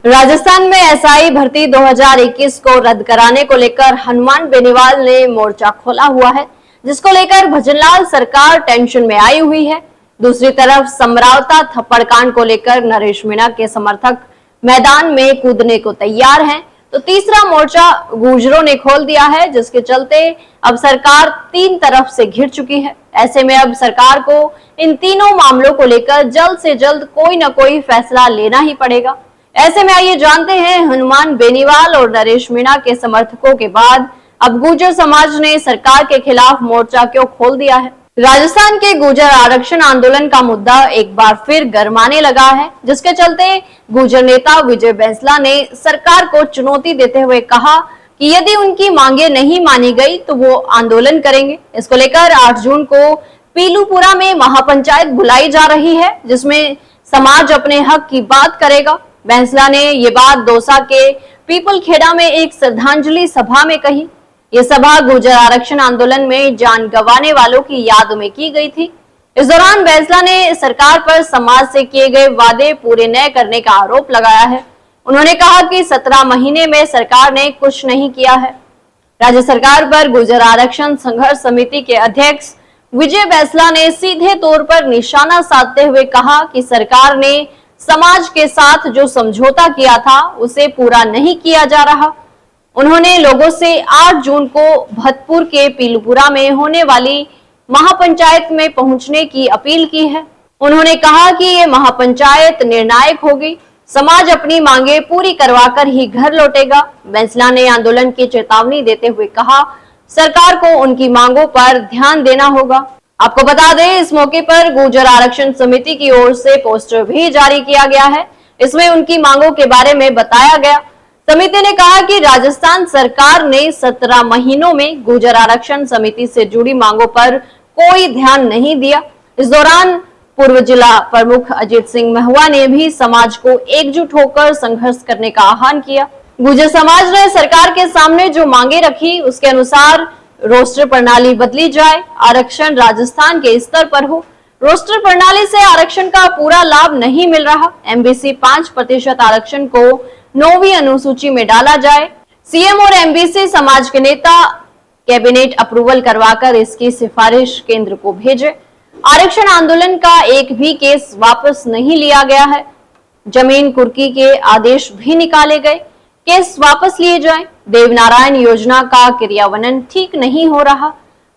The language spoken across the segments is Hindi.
राजस्थान में एसआई भर्ती 2021 को रद्द कराने को लेकर हनुमान बेनीवाल ने मोर्चा खोला हुआ है, जिसको लेकर भजनलाल सरकार टेंशन में आई हुई है। दूसरी तरफ समरावता थप्पड़ कांड को लेकर नरेश मीणा के समर्थक मैदान में कूदने को तैयार हैं, तो तीसरा मोर्चा गुर्जरों ने खोल दिया है, जिसके चलते अब सरकार तीन तरफ से घिर चुकी है। ऐसे में अब सरकार को इन तीनों मामलों को लेकर जल्द से जल्द कोई न कोई फैसला लेना ही पड़ेगा। ऐसे में आइए जानते हैं हनुमान बेनीवाल और नरेश मीणा के समर्थकों के बाद अब गुर्जर समाज ने सरकार के खिलाफ मोर्चा क्यों खोल दिया है। राजस्थान के गुर्जर आरक्षण आंदोलन का मुद्दा एक बार फिर गरमाने लगा है, जिसके चलते गुर्जर नेता विजय बैंसला ने सरकार को चुनौती देते हुए कहा कि यदि उनकी मांगे नहीं मानी गई तो वो आंदोलन करेंगे। इसको लेकर 8 जून को पीलूपुरा में महापंचायत बुलाई जा रही है, जिसमें समाज अपने हक की बात करेगा। बैंसला ने ये बात दौसा के पीपल खेड़ा में एक श्रद्धांजलि सभा में कही। ये सभा गुर्जर आरक्षण आंदोलन में जान गंवाने वालों की याद में की गई थी। इस दौरान बैंसला ने सरकार पर समाज से किए गए वादे पूरे न करने का आरोप लगाया है। उन्होंने कहा कि 17 महीने में सरकार ने कुछ नहीं किया है। राज्य सरकार पर गुर्जर आरक्षण संघर्ष समिति के अध्यक्ष विजय बैंसला ने सीधे तौर पर निशाना साधते हुए कहा कि सरकार ने समाज के साथ जो समझौता किया था उसे पूरा नहीं किया जा रहा। उन्होंने लोगों से 8 जून को भतपुर के पीलूपुरा में होने वाली महापंचायत में पहुंचने की अपील की है। उन्होंने कहा कि ये महापंचायत निर्णायक होगी, समाज अपनी मांगे पूरी करवाकर ही घर लौटेगा। बैंसला ने आंदोलन की चेतावनी देते हुए कहा, सरकार को उनकी मांगों पर ध्यान देना होगा। आपको बता दें, इस मौके पर गुर्जर आरक्षण समिति की ओर से पोस्टर भी जारी किया गया है। इसमें उनकी मांगों के बारे में बताया गया। समिति ने कहा कि राजस्थान सरकार ने 17 महीनों में गुर्जर आरक्षण समिति से जुड़ी मांगों पर कोई ध्यान नहीं दिया। इस दौरान पूर्व जिला प्रमुख अजीत सिंह महुआ ने भी समाज को एकजुट होकर संघर्ष करने का आह्वान किया। गुर्जर समाज ने सरकार के सामने जो मांगे रखी, उसके अनुसार रोस्टर प्रणाली बदली जाए, आरक्षण राजस्थान के स्तर पर हो। रोस्टर प्रणाली से आरक्षण का पूरा लाभ नहीं मिल रहा। एमबीसी 5% आरक्षण को 9वीं अनुसूची में डाला जाए। सीएम और एमबीसी समाज के नेता कैबिनेट अप्रूवल करवाकर इसकी सिफारिश केंद्र को भेजे। आरक्षण आंदोलन का एक भी केस वापस नहीं लिया गया है। जमीन कुर्की के आदेश भी निकाले गए, केस वापस लिए जाएं। देवनारायण योजना का क्रियान्वयन ठीक नहीं हो रहा।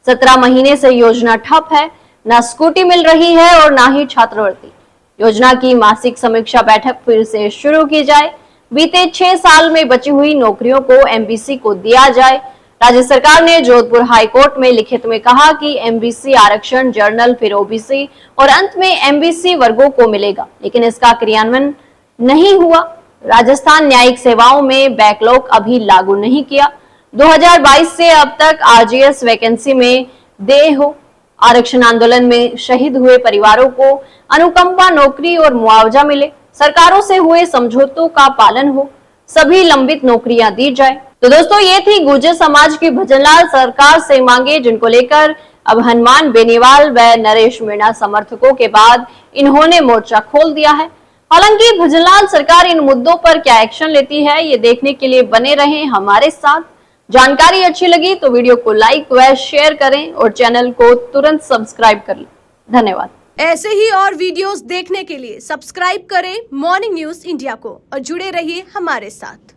17 महीने से योजना ठप है, ना स्कूटी मिल रही है और ना ही छात्रवृत्ति। योजना की मासिक समीक्षा बैठक फिर से शुरू की जाए। बीते 6 साल में बची हुई नौकरियों को एमबीसी को दिया जाए। राज्य सरकार ने जोधपुर हाईकोर्ट में लिखित में कहा कि एमबीसी आरक्षण जर्नल, फिर ओबीसी और अंत में एमबीसी वर्गों को मिलेगा, लेकिन इसका क्रियान्वयन नहीं हुआ। राजस्थान न्यायिक सेवाओं में बैकलॉग अभी लागू नहीं किया। 2022 से अब तक आरजीएस वैकेंसी में देय हो। आरक्षण आंदोलन में शहीद हुए परिवारों को अनुकंपा नौकरी और मुआवजा मिले। सरकारों से हुए समझौतों का पालन हो। सभी लंबित नौकरियां दी जाए। तो दोस्तों, ये थी गुर्जर समाज की भजनलाल सरकार से मांगे, जिनको लेकर अब हनुमान बेनीवाल व नरेश मीणा समर्थकों के बाद इन्होंने मोर्चा खोल दिया है। हालांकि भजनलाल सरकार इन मुद्दों पर क्या एक्शन लेती है, ये देखने के लिए बने रहें हमारे साथ। जानकारी अच्छी लगी तो वीडियो को लाइक व शेयर करें और चैनल को तुरंत सब्सक्राइब कर लें। धन्यवाद। ऐसे ही और वीडियोस देखने के लिए सब्सक्राइब करें मॉर्निंग न्यूज इंडिया को और जुड़े रहिए हमारे साथ।